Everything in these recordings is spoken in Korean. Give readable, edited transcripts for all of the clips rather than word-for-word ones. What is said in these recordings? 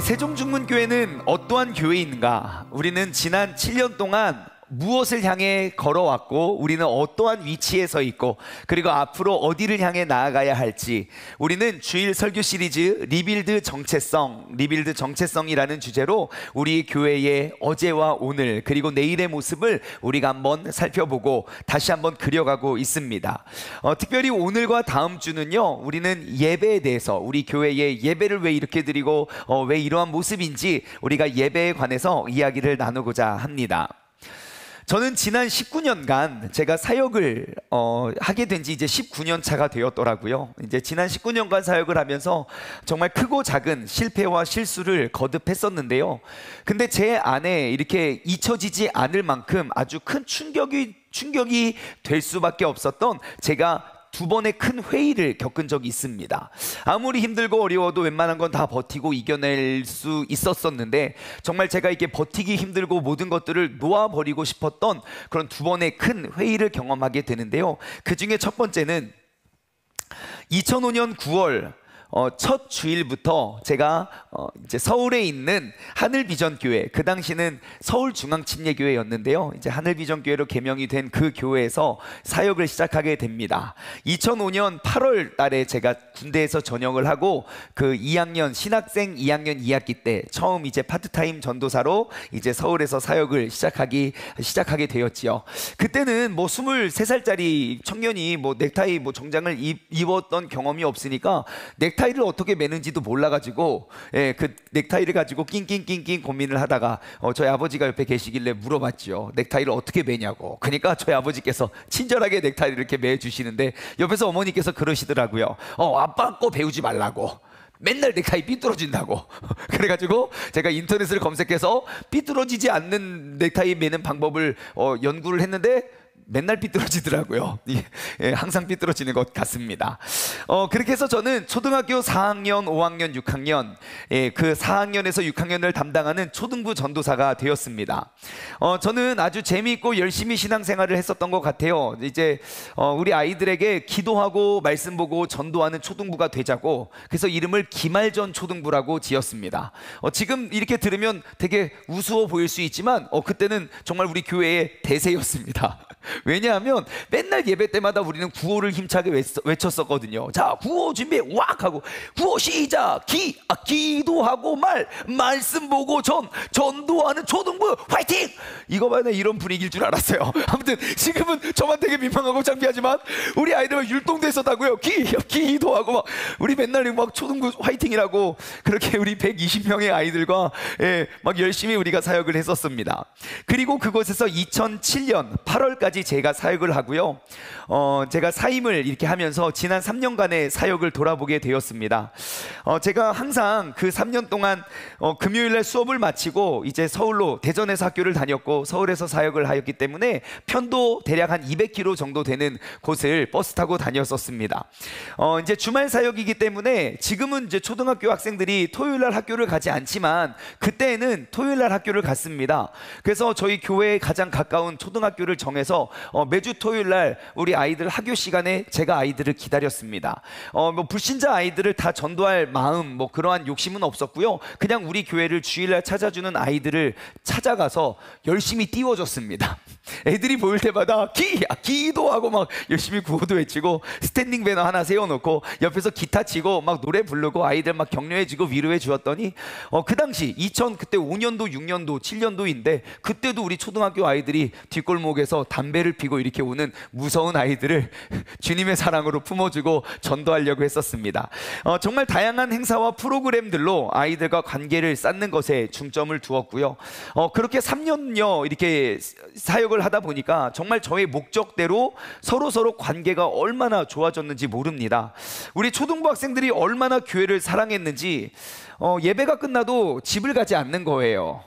우리 세종중문교회는 어떠한 교회인가? 우리는 지난 7년 동안 무엇을 향해 걸어왔고 우리는 어떠한 위치에 서 있고 그리고 앞으로 어디를 향해 나아가야 할지 우리는 주일 설교 시리즈 리빌드 정체성이라는 주제로 우리 교회의 어제와 오늘 그리고 내일의 모습을 우리가 한번 살펴보고 다시 한번 그려가고 있습니다. 특별히 오늘과 다음 주는요, 우리는 예배에 대해서 우리 교회의 예배를 왜 이렇게 드리고 왜 이러한 모습인지 우리가 예배에 관해서 이야기를 나누고자 합니다. 저는 지난 19년간 제가 사역을 하게 된 지 이제 19년 차가 되었더라고요. 이제 지난 19년간 사역을 하면서 정말 크고 작은 실패와 실수를 거듭했었는데요. 근데 제 안에 이렇게 잊혀지지 않을 만큼 아주 큰 충격이 될 수밖에 없었던 제가 두 번의 큰 회의를 겪은 적이 있습니다. 아무리 힘들고 어려워도 웬만한 건 다 버티고 이겨낼 수 있었었는데 정말 제가 이게 버티기 힘들고 모든 것들을 놓아버리고 싶었던 그런 두 번의 큰 회의를 경험하게 되는데요. 그 중에 첫 번째는 2005년 9월 첫 주일부터 제가 이제 서울에 있는 하늘비전교회, 그 당시는 서울중앙침례교회였는데요. 이제 하늘비전교회로 개명이 된 그 교회에서 사역을 시작하게 됩니다. 2005년 8월 달에 제가 군대에서 전역을 하고 그 2학년 신학생 2학년 2학기 때 처음 이제 파트타임 전도사로 이제 서울에서 사역을 시작하게 되었지요. 그때는 뭐 23살짜리 청년이 뭐 넥타이 뭐 정장을 입었던 경험이 없으니까 넥타이를 어떻게 매는지도 몰라가지고 그 넥타이를 가지고 낑낑낑낑 고민을 하다가 저희 아버지가 옆에 계시길래 물어봤죠. 넥타이를 어떻게 매냐고. 그러니까 저희 아버지께서 친절하게 넥타이를 이렇게 매주시는데 옆에서 어머니께서 그러시더라고요. 아빠 거 배우지 말라고. 맨날 넥타이 삐뚤어진다고. 그래가지고 제가 인터넷을 검색해서 삐뚤어지지 않는 넥타이 매는 방법을 연구를 했는데 맨날 삐뚤어지더라고요. 항상 삐뚤어지는 것 같습니다. 그렇게 해서 저는 초등학교 4학년, 5학년, 6학년 그 4학년에서 6학년을 담당하는 초등부 전도사가 되었습니다. 저는 아주 재미있고 열심히 신앙생활을 했었던 것 같아요. 이제 우리 아이들에게 기도하고 말씀 보고 전도하는 초등부가 되자고 그래서 이름을 김알전 초등부라고 지었습니다. 지금 이렇게 들으면 되게 우스워 보일 수 있지만 그때는 정말 우리 교회의 대세였습니다. 왜냐하면 맨날 예배 때마다 우리는 구호를 힘차게 외쳤었거든요. 자, 구호 준비 왁 하고 구호 시작. 기도하고 말씀 보고 전도하는 초등부 화이팅. 이거 봐야 이런 분위기일 줄 알았어요. 아무튼 지금은 저만 되게 민망하고 창피하지만 우리 아이들은 율동됐었다고요. 기도하고 막 우리 맨날 막 초등부 화이팅이라고 그렇게 우리 120명의 아이들과 막 열심히 우리가 사역을 했었습니다. 그리고 그곳에서 2007년 8월까지 제가 사역을 하고요. 제가 사임을 이렇게 하면서 지난 3년간의 사역을 돌아보게 되었습니다. 제가 항상 그 3년 동안 금요일날 수업을 마치고 이제 서울로 대전에서 학교를 다녔고 서울에서 사역을 하였기 때문에 편도 대략 한 200km 정도 되는 곳을 버스 타고 다녔었습니다. 이제 주말 사역이기 때문에 지금은 이제 초등학교 학생들이 토요일날 학교를 가지 않지만 그때는 토요일날 학교를 갔습니다. 그래서 저희 교회에 가장 가까운 초등학교를 정해서 매주 토요일날 우리 아이들 학교 시간에 제가 아이들을 기다렸습니다. 뭐 불신자 아이들을 다 전도할 마음 뭐 그러한 욕심은 없었고요. 그냥 우리 교회를 주일날 찾아주는 아이들을 찾아가서 열심히 띄워줬습니다. 애들이 보일 때마다 기도하고 막 열심히 구호도 외치고 스탠딩 배너 하나 세워놓고 옆에서 기타 치고 막 노래 부르고 아이들 막 격려해주고 위로해 주었더니 그 당시 그때 5년도 6년도 7년도인데 그때도 우리 초등학교 아이들이 뒷골목에서 담배를 피고 이렇게 오는 무서운 아이들을 주님의 사랑으로 품어주고 전도하려고 했었습니다. 정말 다양한 행사와 프로그램들로 아이들과 관계를 쌓는 것에 중점을 두었고요. 그렇게 3년여 이렇게 사역을 하다 보니까 정말 저의 목적대로 서로 관계가 얼마나 좋아졌는지 모릅니다. 우리 초등부 학생들이 얼마나 교회를 사랑했는지 예배가 끝나도 집을 가지 않는 거예요.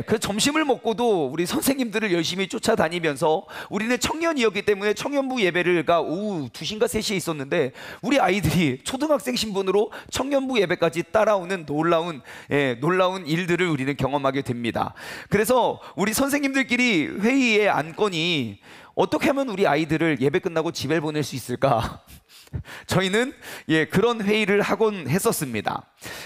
그 점심을 먹고도 우리 선생님들을 열심히 쫓아다니면서 우리는 청년이었기 때문에 청년부 예배가 오후 2시인가 3시에 있었는데 우리 아이들이 초등학생 신분으로 청년부 예배까지 따라오는 놀라운 일들을 우리는 경험하게 됩니다. 그래서 우리 선생님들끼리 회의의 안건이 어떻게 하면 우리 아이들을 예배 끝나고 집에 보낼 수 있을까? 저희는 그런 회의를 하곤 했었습니다.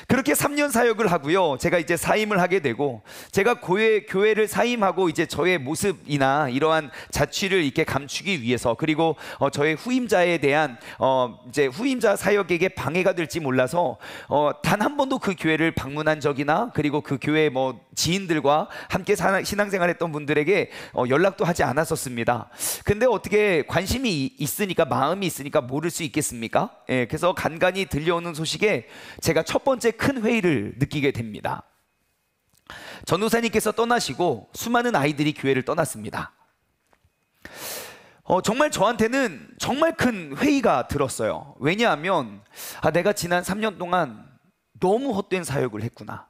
그렇게 3년 사역을 하고요. 제가 이제 사임을 하게 되고, 제가 교회를 사임하고 이제 저의 모습이나 이러한 자취를 이렇게 감추기 위해서, 그리고 저의 후임자에 대한 이제 후임자 사역에게 방해가 될지 몰라서 단 한 번도 그 교회를 방문한 적이나, 그리고 그 교회 뭐 지인들과 함께 신앙생활했던 분들에게 연락도 하지 않았었습니다. 근데 어떻게 관심이 있으니까, 마음이 있으니까 모를 수 있겠습니까? 그래서 간간히 들려오는 소식에 제가 첫 번째 큰 회의를 느끼게 됩니다. 전도사님께서 떠나시고 수많은 아이들이 교회를 떠났습니다. 정말 저한테는 정말 큰 회의가 들었어요. 왜냐하면 내가 지난 3년 동안 너무 헛된 사역을 했구나.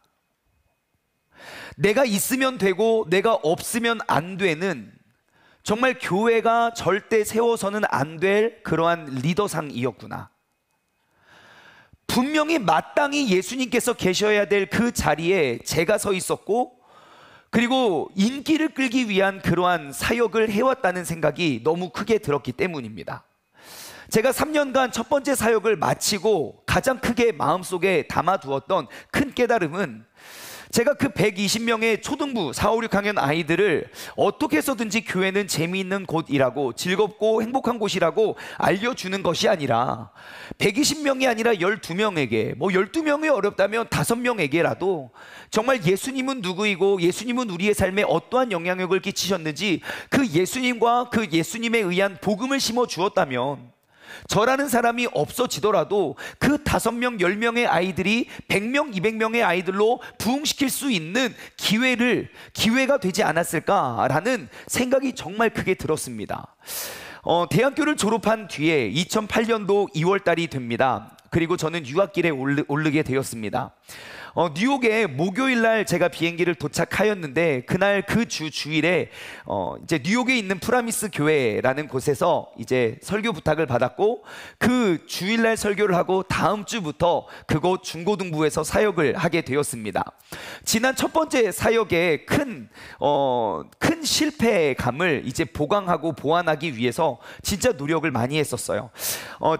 내가 있으면 되고 내가 없으면 안 되는, 정말 교회가 절대 세워서는 안 될 그러한 리더상이었구나. 분명히 마땅히 예수님께서 계셔야 될 그 자리에 제가 서 있었고, 그리고 인기를 끌기 위한 그러한 사역을 해왔다는 생각이 너무 크게 들었기 때문입니다. 제가 3년간 첫 번째 사역을 마치고 가장 크게 마음속에 담아두었던 큰 깨달음은, 제가 그 120명의 초등부 4, 5, 6학년 아이들을 어떻게 해서든지 교회는 재미있는 곳이라고, 즐겁고 행복한 곳이라고 알려주는 것이 아니라 120명이 아니라 12명에게, 뭐 12명이 어렵다면 5명에게라도 정말 예수님은 누구이고 예수님은 우리의 삶에 어떠한 영향력을 끼치셨는지 그 예수님과 그 예수님에 의한 복음을 심어 주었다면, 저라는 사람이 없어지더라도 그 5명, 10명의 아이들이 100명, 200명의 아이들로 부흥시킬 수 있는 기회가 되지 않았을까라는 생각이 정말 크게 들었습니다. 대학교를 졸업한 뒤에 2008년도 2월 달이 됩니다. 그리고 저는 유학길에 오르게 되었습니다. 뉴욕에 목요일날 제가 비행기를 도착하였는데, 그날 그 주일에 이제 뉴욕에 있는 프라미스 교회라는 곳에서 이제 설교 부탁을 받았고, 그 주일날 설교를 하고 다음 주부터 그곳 중고등부에서 사역을 하게 되었습니다. 지난 첫 번째 사역의 큰 실패감을 이제 보강하고 보완하기 위해서 진짜 노력을 많이 했었어요.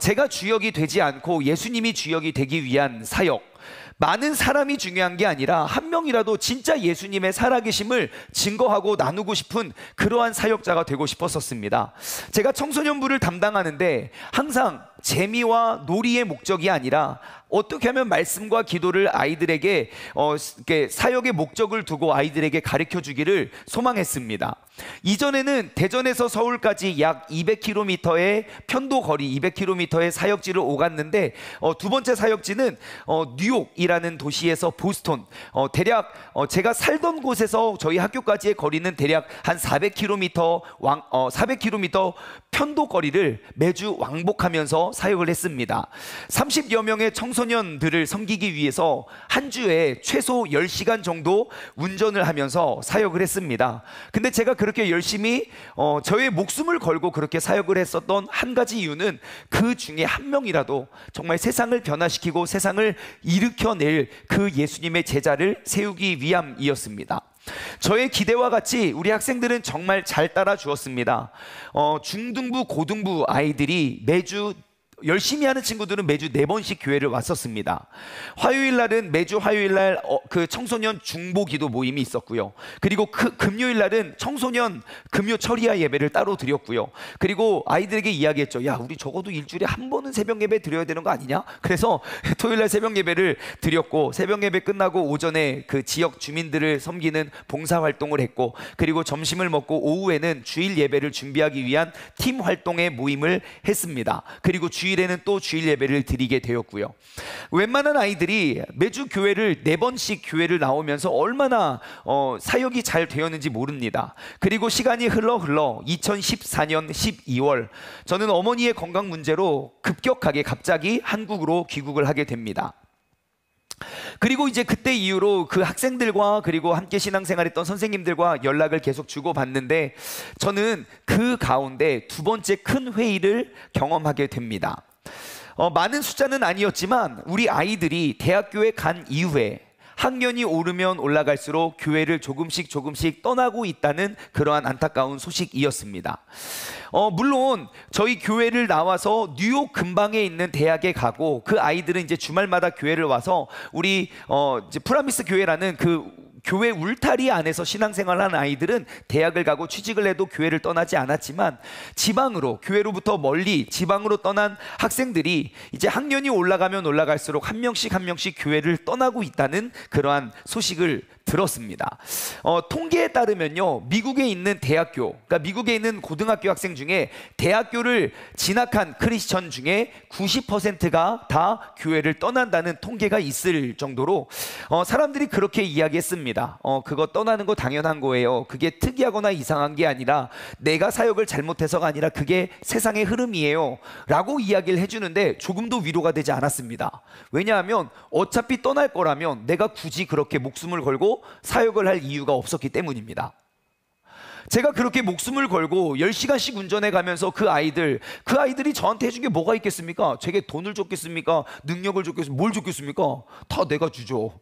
제가 주역이 되지 않고 예수님이 주역이 되기 위한 사역, 많은 사람이 중요한 게 아니라 한 명이라도 진짜 예수님의 살아계심을 증거하고 나누고 싶은 그러한 사역자가 되고 싶었었습니다. 제가 청소년부를 담당하는데 항상 재미와 놀이의 목적이 아니라 어떻게 하면 말씀과 기도를 아이들에게 사역의 목적을 두고 아이들에게 가르쳐 주기를 소망했습니다. 이전에는 대전에서 서울까지 약 200km의 편도 거리, 200km의 사역지를 오갔는데, 두 번째 사역지는 뉴욕이라는 도시에서 보스턴, 대략 제가 살던 곳에서 저희 학교까지의 거리는 대략 한 400km 편도 거리를 매주 왕복하면서 사역을 했습니다. 30여 명의 청소년들을 섬기기 위해서 한 주에 최소 10시간 정도 운전을 하면서 사역을 했습니다. 근데 제가 그렇게 열심히 저의 목숨을 걸고 그렇게 사역을 했었던 한 가지 이유는, 그 중에 한 명이라도 정말 세상을 변화시키고 세상을 일으켜낼 그 예수님의 제자를 세우기 위함이었습니다. 저의 기대와 같이 우리 학생들은 정말 잘 따라 주었습니다. 중등부, 고등부 아이들이 매주 열심히 하는 친구들은 매주 4번씩 교회를 왔었습니다. 화요일 날은 매주 화요일 날 그 청소년 중보 기도 모임이 있었고요. 그리고 금요일 날은 청소년 금요 철야 예배를 따로 드렸고요. 그리고 아이들에게 이야기했죠. 야, 우리 적어도 일주일에 한 번은 새벽 예배 드려야 되는 거 아니냐? 그래서 토요일 날 새벽 예배를 드렸고, 새벽 예배 끝나고 오전에 그 지역 주민들을 섬기는 봉사 활동을 했고, 그리고 점심을 먹고 오후에는 주일 예배를 준비하기 위한 팀 활동의 모임을 했습니다. 그리고 주일에는 또 주일 예배를 드리게 되었고요. 웬만한 아이들이 매주 교회를 4번씩 교회를 나오면서 얼마나 사역이 잘 되었는지 모릅니다. 그리고 시간이 흘러 2014년 12월 저는 어머니의 건강 문제로 급격하게 갑자기 한국으로 귀국을 하게 됩니다. 그리고 이제 그때 이후로 그 학생들과 그리고 함께 신앙생활했던 선생님들과 연락을 계속 주고받는데, 저는 그 가운데 두 번째 큰 회의를 경험하게 됩니다. 많은 숫자는 아니었지만 우리 아이들이 대학교에 간 이후에 학년이 오르면 올라갈수록 교회를 조금씩 떠나고 있다는 그러한 안타까운 소식이었습니다. 물론 저희 교회를 나와서 뉴욕 근방에 있는 대학에 가고 그 아이들은 이제 주말마다 교회를 와서 우리 이제 프라미스 교회라는 그 교회 울타리 안에서 신앙생활하는 아이들은 대학을 가고 취직을 해도 교회를 떠나지 않았지만, 지방으로, 교회로부터 멀리 지방으로 떠난 학생들이 이제 학년이 올라가면 올라갈수록 한 명씩 교회를 떠나고 있다는 그러한 소식을 들었습니다. 통계에 따르면요, 미국에 있는 대학교, 그러니까 미국에 있는 고등학교 학생 중에 대학교를 진학한 크리스천 중에 90%가 다 교회를 떠난다는 통계가 있을 정도로 사람들이 그렇게 이야기했습니다. 그거 떠나는 거 당연한 거예요. 그게 특이하거나 이상한 게 아니라 내가 사역을 잘못해서가 아니라 그게 세상의 흐름이에요 라고 이야기를 해주는데 조금도 위로가 되지 않았습니다. 왜냐하면 어차피 떠날 거라면 내가 굳이 그렇게 목숨을 걸고 사역을 할 이유가 없었기 때문입니다. 제가 그렇게 목숨을 걸고 10시간씩 운전해 가면서 그 아이들이 저한테 해준 게 뭐가 있겠습니까? 제게 돈을 줬겠습니까? 능력을 줬겠습니까? 뭘 줬겠습니까? 다 내가 주죠.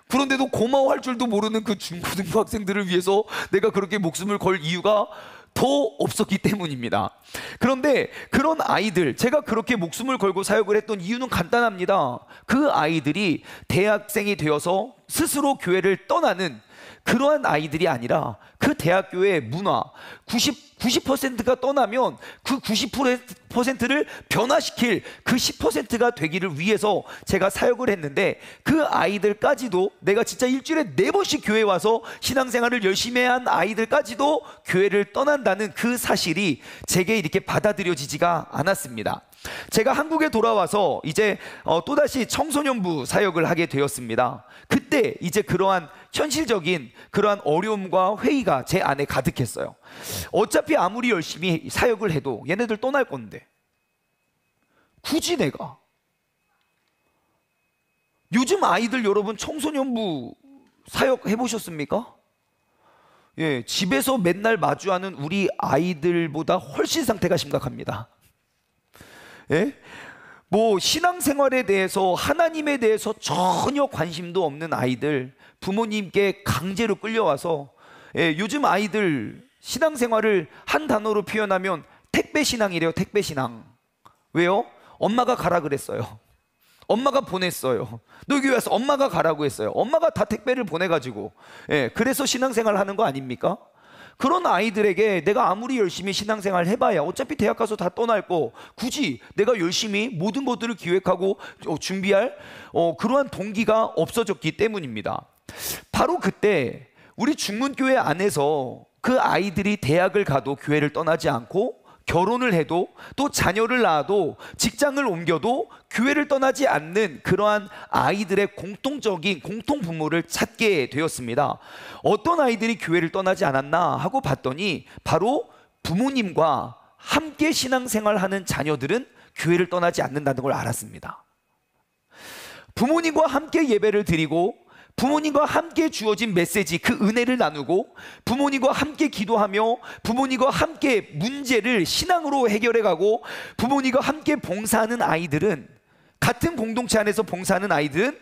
그런데도 고마워할 줄도 모르는 그 중고등부 학생들을 위해서 내가 그렇게 목숨을 걸 이유가 더 없었기 때문입니다. 그런데 그런 아이들, 제가 그렇게 목숨을 걸고 사역을 했던 이유는 간단합니다. 그 아이들이 대학생이 되어서 스스로 교회를 떠나는 그러한 아이들이 아니라 그 대학교의 문화, 90%가 떠나면 그 90%를 변화시킬 그 10%가 되기를 위해서 제가 사역을 했는데, 그 아이들까지도, 내가 진짜 일주일에 4번씩 교회에 와서 신앙생활을 열심히 한 아이들까지도 교회를 떠난다는 그 사실이 제게 이렇게 받아들여지지가 않았습니다. 제가 한국에 돌아와서 이제 또다시 청소년부 사역을 하게 되었습니다. 그때 이제 그러한 현실적인 그러한 어려움과 회의가 제 안에 가득했어요. 어차피 아무리 열심히 사역을 해도 얘네들 떠날 건데 굳이 내가, 요즘 아이들 여러분 청소년부 사역 해보셨습니까? 예, 집에서 맨날 마주하는 우리 아이들보다 훨씬 상태가 심각합니다. 예? 뭐 신앙생활에 대해서, 하나님에 대해서 전혀 관심도 없는 아이들, 부모님께 강제로 끌려와서, 예, 요즘 아이들 신앙생활을 한 단어로 표현하면 택배신앙이래요. 택배신앙. 왜요? 엄마가 가라 그랬어요. 엄마가 보냈어요. 너 교회 와서 엄마가 가라고 했어요. 엄마가 다 택배를 보내가지고, 예, 그래서 신앙생활 하는 거 아닙니까? 그런 아이들에게 내가 아무리 열심히 신앙생활 해봐야 어차피 대학 가서 다 떠날 거, 굳이 내가 열심히 모든 것들을 기획하고 준비할 그러한 동기가 없어졌기 때문입니다. 바로 그때 우리 중문교회 안에서 그 아이들이 대학을 가도 교회를 떠나지 않고, 결혼을 해도, 또 자녀를 낳아도, 직장을 옮겨도 교회를 떠나지 않는 그러한 아이들의 공통적인 공통분모를 찾게 되었습니다. 어떤 아이들이 교회를 떠나지 않았나 하고 봤더니 바로 부모님과 함께 신앙생활하는 자녀들은 교회를 떠나지 않는다는 걸 알았습니다. 부모님과 함께 예배를 드리고, 부모님과 함께 주어진 메시지, 그 은혜를 나누고, 부모님과 함께 기도하며, 부모님과 함께 문제를 신앙으로 해결해가고, 부모님과 함께 봉사하는 아이들은, 같은 공동체 안에서 봉사하는 아이들은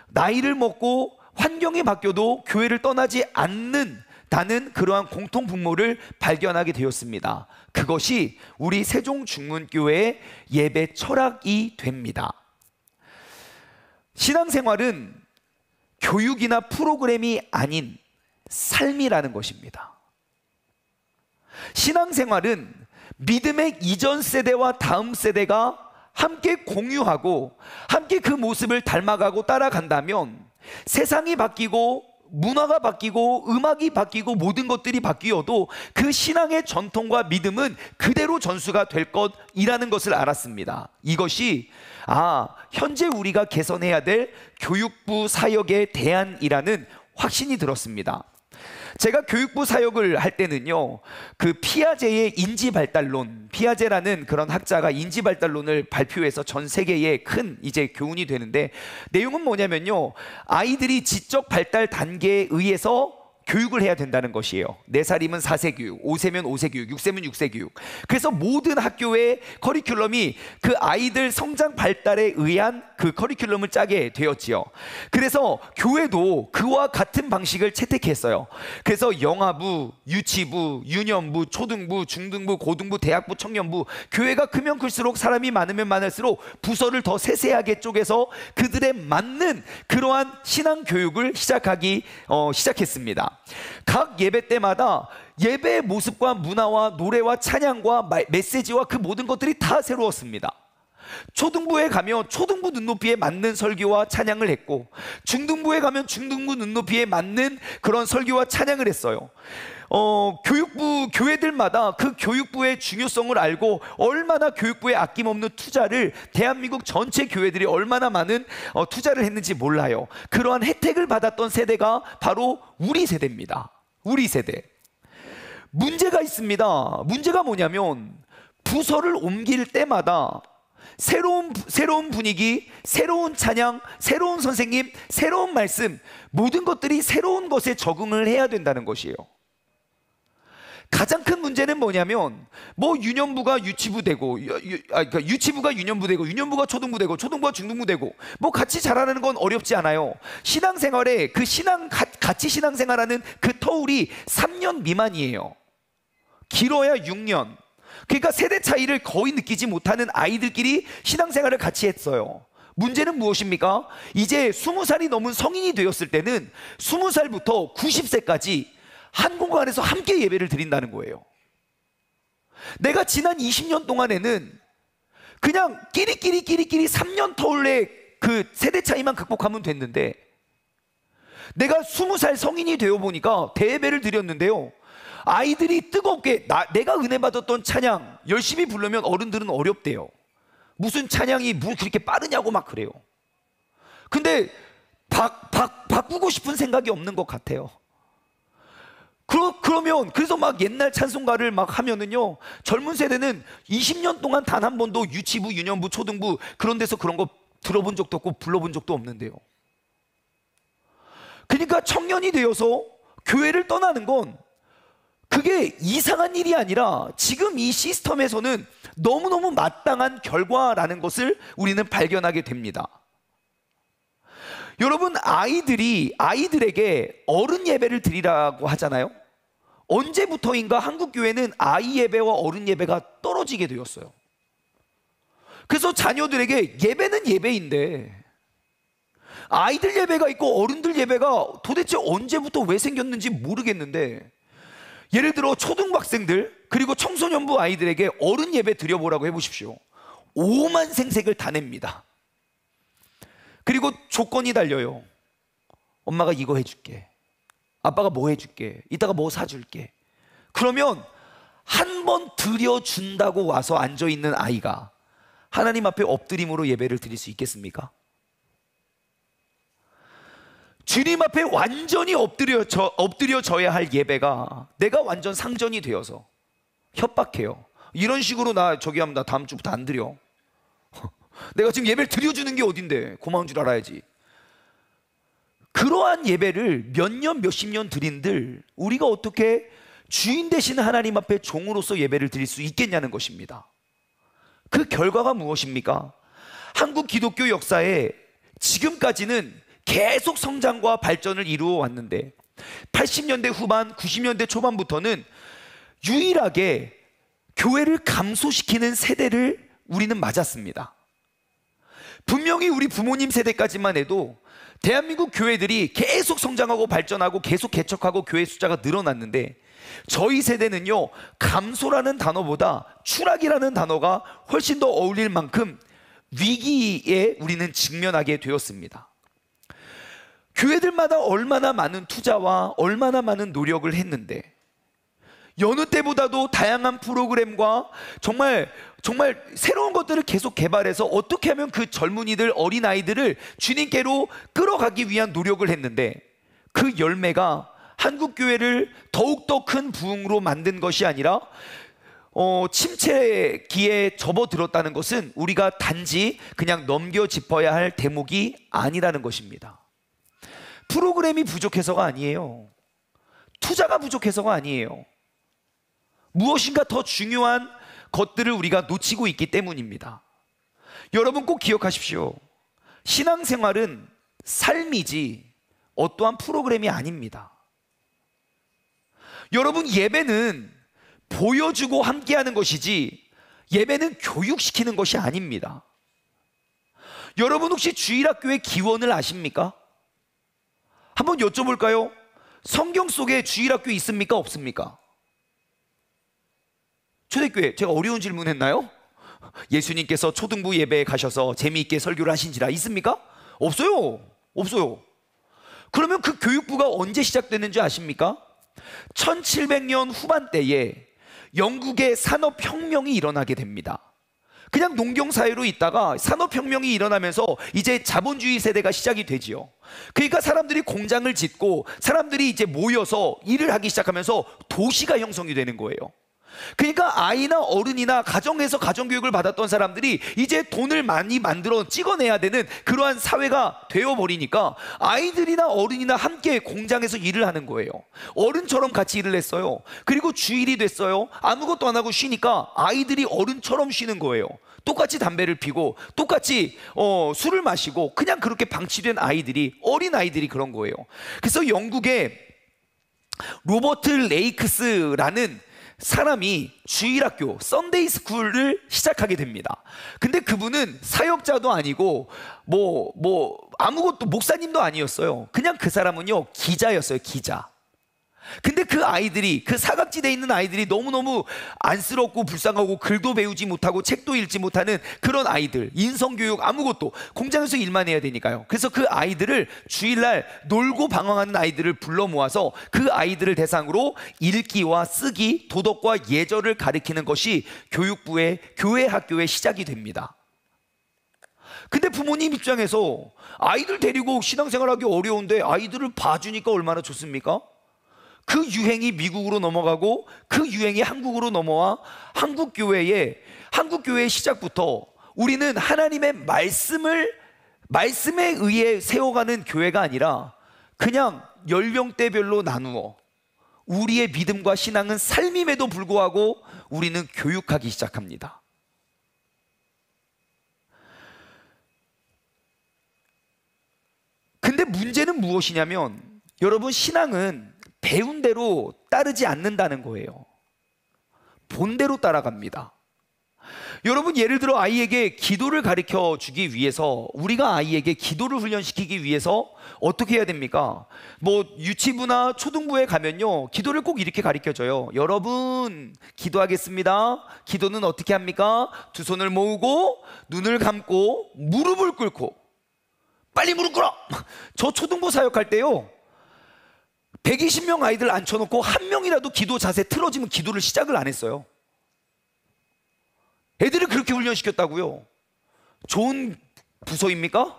나이를 먹고 환경이 바뀌어도 교회를 떠나지 않는다는 그러한 공통분모를 발견하게 되었습니다. 그것이 우리 세종중문교회의 예배 철학이 됩니다. 신앙생활은 교육이나 프로그램이 아닌 삶이라는 것입니다. 신앙생활은 믿음의 이전 세대와 다음 세대가 함께 공유하고 함께 그 모습을 닮아가고 따라간다면 세상이 바뀌고 문화가 바뀌고 음악이 바뀌고 모든 것들이 바뀌어도 그 신앙의 전통과 믿음은 그대로 전수가 될 것이라는 것을 알았습니다. 이것이 현재 우리가 개선해야 될 교육부 사역의 대안이라는 확신이 들었습니다. 제가 교육부 사역을 할 때는요, 그 피아제의 인지발달론, 피아제라는 그런 학자가 인지발달론을 발표해서 전 세계에 큰 이제 교훈이 되는데, 내용은 뭐냐면요, 아이들이 지적 발달 단계에 의해서 교육을 해야 된다는 것이에요. 4살이면 4세 교육, 5세면 5세 교육, 6세면 6세 교육. 그래서 모든 학교의 커리큘럼이 그 아이들 성장 발달에 의한 그 커리큘럼을 짜게 되었지요. 그래서 교회도 그와 같은 방식을 채택했어요. 그래서 영아부, 유치부, 유년부, 초등부, 중등부, 고등부, 대학부, 청년부, 교회가 크면 클수록 사람이 많으면 많을수록 부서를 더 세세하게 쪼개서 그들에 맞는 그러한 신앙 교육을 시작했습니다. 각 예배 때마다 예배의 모습과 문화와 노래와 찬양과 메시지와 그 모든 것들이 다 새로웠습니다. 초등부에 가면 초등부 눈높이에 맞는 설교와 찬양을 했고, 중등부에 가면 중등부 눈높이에 맞는 그런 설교와 찬양을 했어요. 교육부 교회들마다 그 교육부의 중요성을 알고 얼마나 교육부에 아낌없는 투자를, 대한민국 전체 교회들이 얼마나 많은 투자를 했는지 몰라요. 그러한 혜택을 받았던 세대가 바로 우리 세대입니다. 우리 세대. 문제가 있습니다. 문제가 뭐냐면 부서를 옮길 때마다 새로운 분위기, 새로운 찬양, 새로운 선생님, 새로운 말씀, 모든 것들이 새로운 것에 적응을 해야 된다는 것이에요. 가장 큰 문제는 뭐냐면 유년부가 유치부 되고, 그러니까 유치부가 유년부 되고, 유년부가 초등부 되고, 초등부가 중등부 되고, 같이 자라는 건 어렵지 않아요. 신앙생활에 같이 신앙생활하는 그 터울이 3년 미만이에요. 길어야 6년. 그러니까 세대 차이를 거의 느끼지 못하는 아이들끼리 신앙생활을 같이 했어요. 문제는 무엇입니까? 이제 20살이 넘은 성인이 되었을 때는 20살부터 90세까지 한 공간에서 함께 예배를 드린다는 거예요. 내가 지난 20년 동안에는 그냥 끼리끼리 3년 터울의 그 세대 차이만 극복하면 됐는데, 내가 20살 성인이 되어 보니까 대예배를 드렸는데요, 아이들이 뜨겁게 내가 은혜 받았던 찬양 열심히 부르면 어른들은 어렵대요. 무슨 찬양이 그렇게 빠르냐고 막 그래요. 근데 바꾸고 싶은 생각이 없는 것 같아요. 그래서 막 옛날 찬송가를 막 하면은요, 젊은 세대는 20년 동안 단 한 번도 유치부, 유년부, 초등부 그런 데서 그런 거 들어본 적도 없고 불러본 적도 없는데요. 그러니까 청년이 되어서 교회를 떠나는 건 그게 이상한 일이 아니라 지금 이 시스템에서는 너무너무 마땅한 결과라는 것을 우리는 발견하게 됩니다. 여러분, 아이들에게 어른 예배를 드리라고 하잖아요. 언제부터인가 한국 교회는 아이 예배와 어른 예배가 떨어지게 되었어요. 그래서 자녀들에게 예배는 예배인데 아이들 예배가 있고 어른들 예배가 도대체 언제부터 왜 생겼는지 모르겠는데, 예를 들어 초등학생들 그리고 청소년부 아이들에게 어른 예배 드려보라고 해보십시오. 오만 생색을 다 냅니다. 그리고 조건이 달려요. 엄마가 이거 해줄게, 아빠가 뭐 해줄게, 이따가 뭐 사줄게. 그러면 한 번 드려준다고 와서 앉아있는 아이가 하나님 앞에 엎드림으로 예배를 드릴 수 있겠습니까? 주님 앞에 완전히 엎드려져야 할 예배가 내가 완전 상전이 되어서 협박해요. 이런 식으로 나 다음 주부터 안 드려. 내가 지금 예배를 드려주는 게 어딘데 고마운 줄 알아야지. 그러한 예배를 몇 년 몇십 년 드린들 우리가 어떻게 주인 되시는 하나님 앞에 종으로서 예배를 드릴 수 있겠냐는 것입니다. 그 결과가 무엇입니까? 한국 기독교 역사에 지금까지는 계속 성장과 발전을 이루어 왔는데 80년대 후반, 90년대 초반부터는 유일하게 교회를 감소시키는 세대를 우리는 맞았습니다. 분명히 우리 부모님 세대까지만 해도 대한민국 교회들이 계속 성장하고 발전하고 계속 개척하고 교회 숫자가 늘어났는데, 저희 세대는요, 감소라는 단어보다 추락이라는 단어가 훨씬 더 어울릴 만큼 위기에 우리는 직면하게 되었습니다. 교회들마다 얼마나 많은 투자와 얼마나 많은 노력을 했는데, 여느 때보다도 다양한 프로그램과 정말 새로운 것들을 계속 개발해서 어떻게 하면 그 젊은이들, 어린아이들을 주님께로 끌어가기 위한 노력을 했는데, 그 열매가 한국 교회를 더욱더 큰 부흥으로 만든 것이 아니라 침체기에 접어들었다는 것은 우리가 단지 그냥 넘겨 짚어야 할 대목이 아니라는 것입니다. 프로그램이 부족해서가 아니에요. 투자가 부족해서가 아니에요. 무엇인가 더 중요한 것들을 우리가 놓치고 있기 때문입니다. 여러분 꼭 기억하십시오. 신앙생활은 삶이지 어떠한 프로그램이 아닙니다. 여러분, 예배는 보여주고 함께하는 것이지 예배는 교육시키는 것이 아닙니다. 여러분 혹시 주일학교의 기원을 아십니까? 한번 여쭤볼까요? 성경 속에 주일학교 있습니까? 없습니까? 초대교회, 제가 어려운 질문 했나요? 예수님께서 초등부 예배에 가셔서 재미있게 설교를 하신지라 있습니까? 없어요. 없어요. 그러면 그 교육부가 언제 시작됐는지 아십니까? 1700년 후반대에 영국의 산업혁명이 일어나게 됩니다. 그냥 농경사회로 있다가 산업혁명이 일어나면서 이제 자본주의 세대가 시작이 되지요. 그러니까 사람들이 공장을 짓고 사람들이 이제 모여서 일을 하기 시작하면서 도시가 형성이 되는 거예요. 그러니까 아이나 어른이나 가정에서 가정교육을 받았던 사람들이 이제 돈을 많이 만들어 찍어내야 되는 그러한 사회가 되어버리니까 아이들이나 어른이나 함께 공장에서 일을 하는 거예요. 어른처럼 같이 일을 했어요. 그리고 주일이 됐어요. 아무것도 안 하고 쉬니까 아이들이 어른처럼 쉬는 거예요. 똑같이 담배를 피고 똑같이 술을 마시고 그냥 그렇게 방치된 아이들이, 어린 아이들이 그런 거예요. 그래서 영국의 로버트 레이크스라는 사람이 주일학교, 썬데이 스쿨을 시작하게 됩니다. 근데 그분은 사역자도 아니고 아무것도 목사님도 아니었어요. 그냥 그 사람은요 기자였어요. 기자. 근데 그 아이들이, 그 사각지대에 있는 아이들이 너무너무 안쓰럽고 불쌍하고 글도 배우지 못하고 책도 읽지 못하는 그런 아이들, 인성교육 아무것도, 공장에서 일만 해야 되니까요. 그래서 그 아이들을 주일날 놀고 방황하는 아이들을 불러 모아서 그 아이들을 대상으로 읽기와 쓰기, 도덕과 예절을 가르치는 것이 교육부의 교회 학교의 시작이 됩니다. 근데 부모님 입장에서 아이들 데리고 신앙생활하기 어려운데 아이들을 봐주니까 얼마나 좋습니까? 그 유행이 미국으로 넘어가고 그 유행이 한국으로 넘어와 한국교회의 시작부터 우리는 하나님의 말씀에 의해 세워가는 교회가 아니라 그냥 연령대별로 나누어 우리의 믿음과 신앙은 삶임에도 불구하고 우리는 교육하기 시작합니다. 근데 문제는 무엇이냐면 여러분, 신앙은 배운 대로 따르지 않는다는 거예요. 본대로 따라갑니다. 여러분, 예를 들어 아이에게 기도를 가르쳐 주기 위해서, 우리가 아이에게 기도를 훈련시키기 위해서 어떻게 해야 됩니까? 유치부나 초등부에 가면요 기도를 꼭 이렇게 가르쳐줘요. 여러분, 기도하겠습니다. 기도는 어떻게 합니까? 두 손을 모으고 눈을 감고 무릎을 꿇고. 빨리 무릎 꿇어! 저 초등부 사역할 때요 120명 아이들 앉혀놓고 한 명이라도 기도 자세 틀어지면 기도를 시작을 안 했어요. 애들을 그렇게 훈련시켰다고요. 좋은 부서입니까?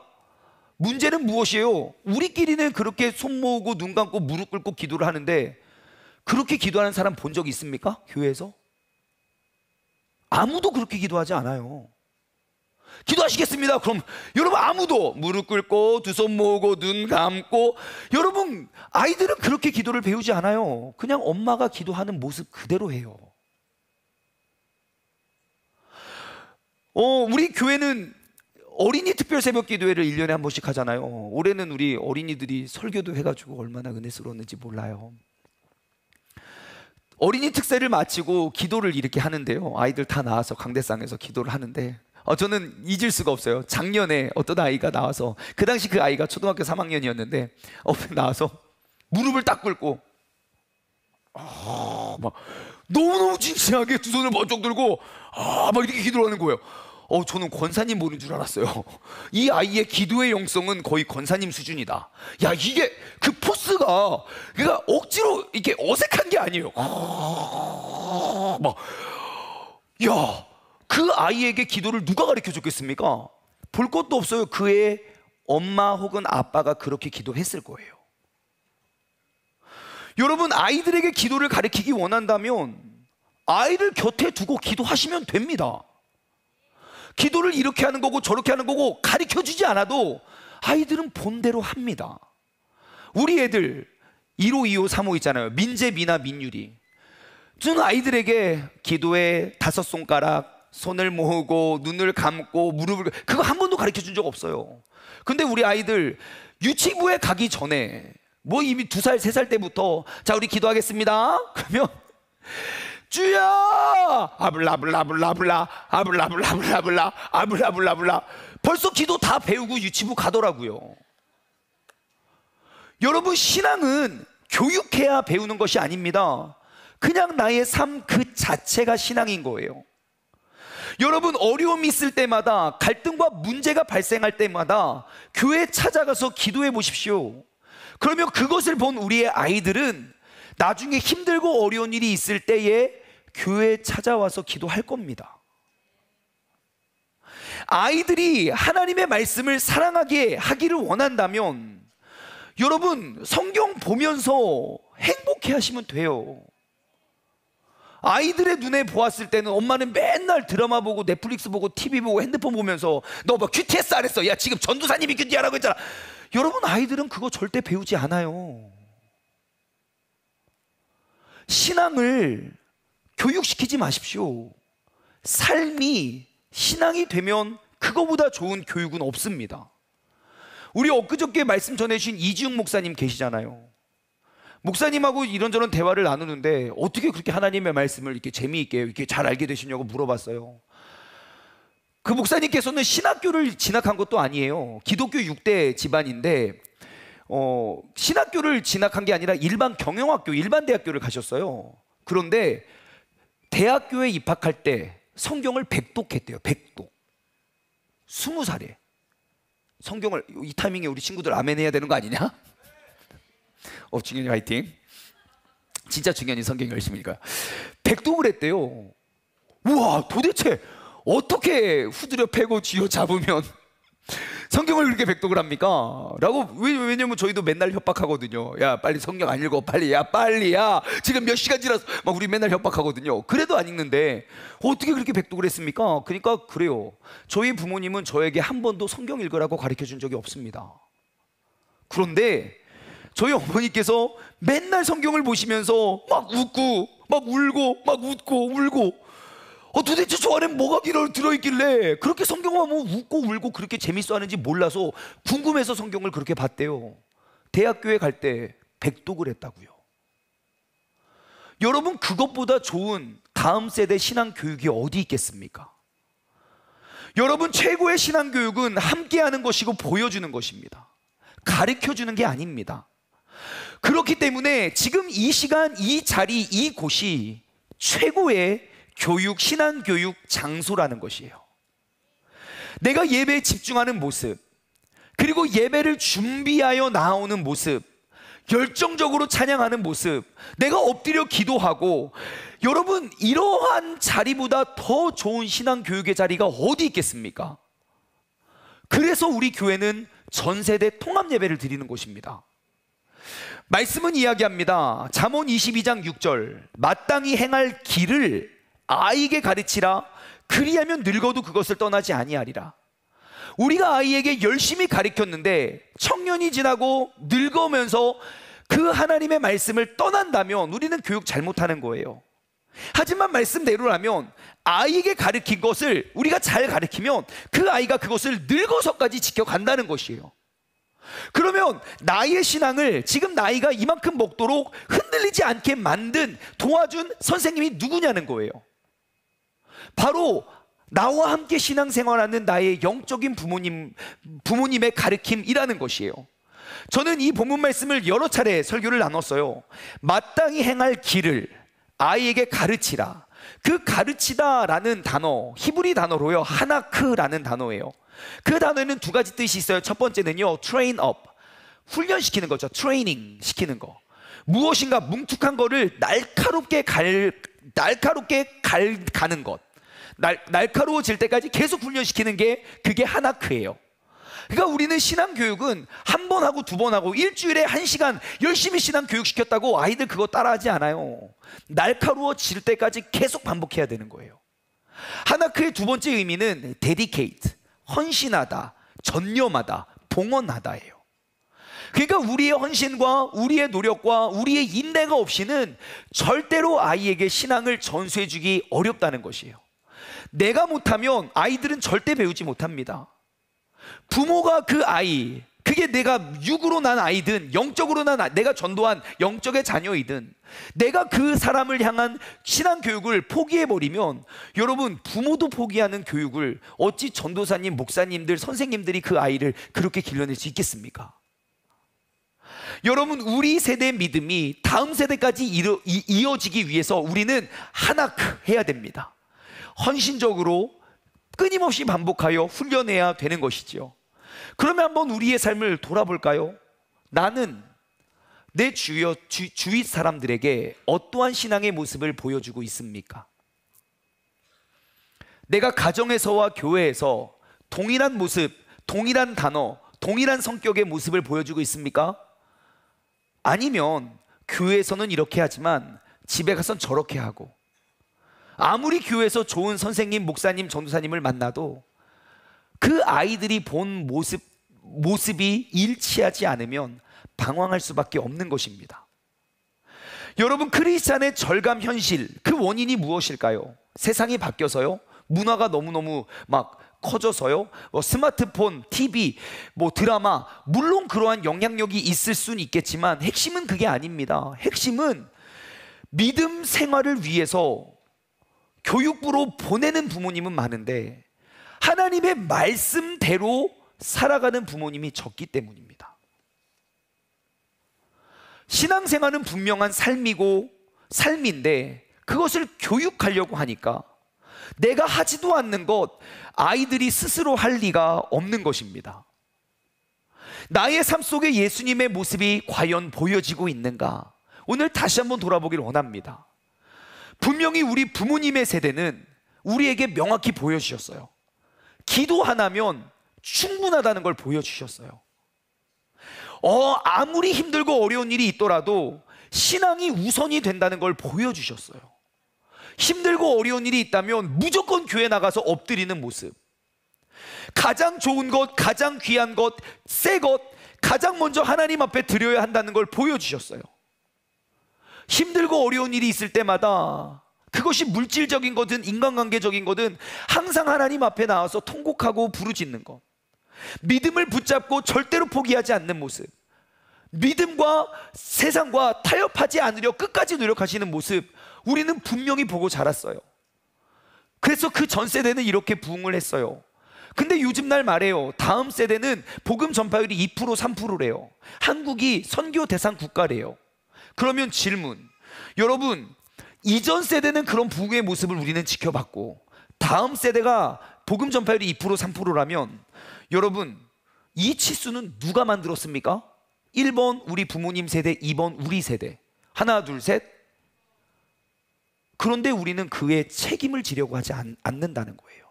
문제는 무엇이에요? 우리끼리는 그렇게 손 모으고 눈 감고 무릎 꿇고 기도를 하는데 그렇게 기도하는 사람 본 적 있습니까? 교회에서? 아무도 그렇게 기도하지 않아요. 기도하시겠습니다. 그럼 여러분 아무도 무릎 꿇고 두 손 모으고 눈 감고, 여러분 아이들은 그렇게 기도를 배우지 않아요. 그냥 엄마가 기도하는 모습 그대로 해요. 우리 교회는 어린이 특별 새벽 기도회를 1년에 한 번씩 하잖아요. 올해는 우리 어린이들이 설교도 해가지고 얼마나 은혜스러웠는지 몰라요. 어린이 특세를 마치고 기도를 이렇게 하는데요, 아이들 다 나와서 강대상에서 기도를 하는데 저는 잊을 수가 없어요. 작년에 어떤 아이가 나와서, 그 당시 그 아이가 초등학교 3학년이었는데 나와서 무릎을 딱 꿇고 막 너무너무 진지하게 두 손을 번쩍 들고 막 이렇게 기도를 하는 거예요. 저는 권사님 보는 줄 알았어요. 이 아이의 기도의 영성은 거의 권사님 수준이다. 야, 이게 그 포스가 그러니까 억지로 이렇게 어색한 게 아니에요. 막 야, 그 아이에게 기도를 누가 가르쳐 줬겠습니까? 볼 것도 없어요. 그의 엄마 혹은 아빠가 그렇게 기도했을 거예요. 여러분, 아이들에게 기도를 가르치기 원한다면 아이를 곁에 두고 기도하시면 됩니다. 기도를 이렇게 하는 거고 저렇게 하는 거고 가르쳐 주지 않아도 아이들은 본대로 합니다. 우리 애들 1525, 35 있잖아요. 민재, 미나, 민율이. 저는 아이들에게 기도에 5손가락, 손을 모으고 눈을 감고 무릎을, 그거 한 번도 가르쳐 준 적 없어요. 근데 우리 아이들 유치부에 가기 전에 뭐 이미 2살, 3살 때부터 자 우리 기도하겠습니다 그러면 주야 아블라블라블라블라 아블라블라블라블라 아블라블라블라 벌써 기도 다 배우고 유치부 가더라고요. 여러분, 신앙은 교육해야 배우는 것이 아닙니다. 그냥 나의 삶 그 자체가 신앙인 거예요. 여러분, 어려움이 있을 때마다, 갈등과 문제가 발생할 때마다 교회에 찾아가서 기도해 보십시오. 그러면 그것을 본 우리의 아이들은 나중에 힘들고 어려운 일이 있을 때에 교회에 찾아와서 기도할 겁니다. 아이들이 하나님의 말씀을 사랑하게 하기를 원한다면 여러분, 성경 보면서 행복해 하시면 돼요. 아이들의 눈에 보았을 때는 엄마는 맨날 드라마 보고 넷플릭스 보고 TV 보고 핸드폰 보면서 너 뭐 QTS 안 했어? 야 지금 전도사님이 QT하라고 했잖아. 여러분, 아이들은 그거 절대 배우지 않아요. 신앙을 교육시키지 마십시오. 삶이 신앙이 되면 그거보다 좋은 교육은 없습니다. 우리 엊그저께 말씀 전해주신 이지웅 목사님 계시잖아요. 목사님하고 이런저런 대화를 나누는데 어떻게 그렇게 하나님의 말씀을 이렇게 재미있게 이렇게 잘 알게 되시냐고 물어봤어요. 그 목사님께서는 신학교를 진학한 것도 아니에요. 기독교 6대 집안인데 신학교를 진학한 게 아니라 일반 경영학교, 일반 대학교를 가셨어요. 그런데 대학교에 입학할 때 성경을 100독했대요. 100독. 20살에 성경을. 이 타이밍에 우리 친구들 아멘 해야 되는 거 아니냐? 중현이 화이팅. 진짜 중현이 성경 열심히 읽어요. 100독을 했대요. 우와, 도대체 어떻게 후드려 패고 쥐어 잡으면 성경을 그렇게 100독을 합니까? 라고. 왜냐면 저희도 맨날 협박하거든요. 야 빨리 성경 안 읽어, 빨리. 야 빨리, 야 지금 몇 시간 지났어, 막 우리 맨날 협박하거든요. 그래도 안 읽는데 어떻게 그렇게 100독을 했습니까? 그러니까 그래요. 저희 부모님은 저에게 한 번도 성경 읽으라고 가르쳐 준 적이 없습니다. 그런데 저희 어머니께서 맨날 성경을 보시면서 막 웃고 막 울고 막 웃고 울고, 도대체 저 안에 뭐가 들어있길래 그렇게 성경만 보면 웃고 울고 그렇게 재밌어 하는지 몰라서 궁금해서 성경을 그렇게 봤대요. 대학교에 갈 때 100독을 했다고요. 여러분, 그것보다 좋은 다음 세대 신앙 교육이 어디 있겠습니까? 여러분, 최고의 신앙 교육은 함께하는 것이고 보여주는 것입니다. 가르쳐주는 게 아닙니다. 그렇기 때문에 지금 이 시간, 이 자리, 이곳이 최고의 교육, 신앙교육 장소라는 것이에요. 내가 예배에 집중하는 모습, 그리고 예배를 준비하여 나오는 모습, 열정적으로 찬양하는 모습, 내가 엎드려 기도하고, 여러분, 이러한 자리보다 더 좋은 신앙교육의 자리가 어디 있겠습니까? 그래서 우리 교회는 전세대 통합예배를 드리는 곳입니다. 말씀은 이야기합니다. 잠언 22장 6절, 마땅히 행할 길을 아이에게 가르치라. 그리하면 늙어도 그것을 떠나지 아니하리라. 우리가 아이에게 열심히 가르쳤는데 청년이 지나고 늙으면서 그 하나님의 말씀을 떠난다면 우리는 교육 잘못하는 거예요. 하지만 말씀대로라면 아이에게 가르친 것을 우리가 잘 가르치면 그 아이가 그것을 늙어서까지 지켜간다는 것이에요. 그러면 나의 신앙을 지금 나이가 이만큼 먹도록 흔들리지 않게 만든, 도와준 선생님이 누구냐는 거예요. 바로 나와 함께 신앙생활하는 나의 영적인 부모님의 가르침이라는 것이에요. 저는 이 본문 말씀을 여러 차례 설교를 나눴어요. 마땅히 행할 길을 아이에게 가르치라. 그 가르치다라는 단어, 히브리 단어로요, 하나크라는 단어예요. 그 단어에는 두 가지 뜻이 있어요. 첫 번째는요, train up, 훈련시키는 거죠. 트레이닝 시키는 거. 무엇인가 뭉툭한 거를 날카롭게 가는 것, 날카로워질 때까지 계속 훈련시키는 게, 그게 하나크예요. 그러니까 우리는 신앙교육은 한 번 하고 두 번 하고 일주일에 1시간 열심히 신앙교육 시켰다고 아이들 그거 따라하지 않아요. 날카로워질 때까지 계속 반복해야 되는 거예요. 하나크의 두 번째 의미는 dedicate, 헌신하다, 전념하다, 봉헌하다예요. 그러니까 우리의 헌신과 우리의 노력과 우리의 인내가 없이는 절대로 아이에게 신앙을 전수해 주기 어렵다는 것이에요. 내가 못하면 아이들은 절대 배우지 못합니다. 부모가 그 아이, 그게 내가 육으로 난 아이든 영적으로 난 내가 전도한 영적의 자녀이든 내가 그 사람을 향한 신앙 교육을 포기해버리면 여러분, 부모도 포기하는 교육을 어찌 전도사님, 목사님들, 선생님들이 그 아이를 그렇게 길러낼 수 있겠습니까? 여러분, 우리 세대의 믿음이 다음 세대까지 이어지기 위해서 우리는 하나 해야 됩니다. 헌신적으로 끊임없이 반복하여 훈련해야 되는 것이죠. 그러면 한번 우리의 삶을 돌아볼까요? 나는 내 주위 사람들에게 어떠한 신앙의 모습을 보여주고 있습니까? 내가 가정에서와 교회에서 동일한 모습, 동일한 단어, 동일한 성격의 모습을 보여주고 있습니까? 아니면 교회에서는 이렇게 하지만 집에 가선 저렇게 하고, 아무리 교회에서 좋은 선생님, 목사님, 전도사님을 만나도 그 아이들이 본 모습이 일치하지 않으면 방황할 수밖에 없는 것입니다. 여러분, 크리스찬의 절감 현실, 그 원인이 무엇일까요? 세상이 바뀌어서요? 문화가 너무너무 막 커져서요? 스마트폰, TV, 드라마, 물론 그러한 영향력이 있을 수는 있겠지만 핵심은 그게 아닙니다. 핵심은 믿음 생활을 위해서 교육부로 보내는 부모님은 많은데 하나님의 말씀대로 살아가는 부모님이 적기 때문입니다. 신앙생활은 분명한 삶인데 그것을 교육하려고 하니까 내가 하지도 않는 것 아이들이 스스로 할 리가 없는 것입니다. 나의 삶 속에 예수님의 모습이 과연 보여지고 있는가? 오늘 다시 한번 돌아보길 원합니다. 분명히 우리 부모님의 세대는 우리에게 명확히 보여주셨어요. 기도 하나면 충분하다는 걸 보여주셨어요. 아무리 힘들고 어려운 일이 있더라도 신앙이 우선이 된다는 걸 보여주셨어요. 힘들고 어려운 일이 있다면 무조건 교회 나가서 엎드리는 모습, 가장 좋은 것, 가장 귀한 것, 새 것, 가장 먼저 하나님 앞에 드려야 한다는 걸 보여주셨어요. 힘들고 어려운 일이 있을 때마다 그것이 물질적인 거든 인간관계적인 거든 항상 하나님 앞에 나와서 통곡하고 부르짖는 것, 믿음을 붙잡고 절대로 포기하지 않는 모습, 믿음과 세상과 타협하지 않으려 끝까지 노력하시는 모습, 우리는 분명히 보고 자랐어요. 그래서 그 전 세대는 이렇게 부흥을 했어요. 근데 요즘 날 말해요. 다음 세대는 복음 전파율이 2% 3%래요. 한국이 선교 대상 국가래요. 그러면 질문, 여러분, 이전 세대는 그런 부흥의 모습을 우리는 지켜봤고 다음 세대가 복음 전파율이 2% 3%라면 여러분, 이 치수는 누가 만들었습니까? 1번 우리 부모님 세대, 2번 우리 세대. 하나 둘 셋. 그런데 우리는 그의 책임을 지려고 하지 않는다는 거예요.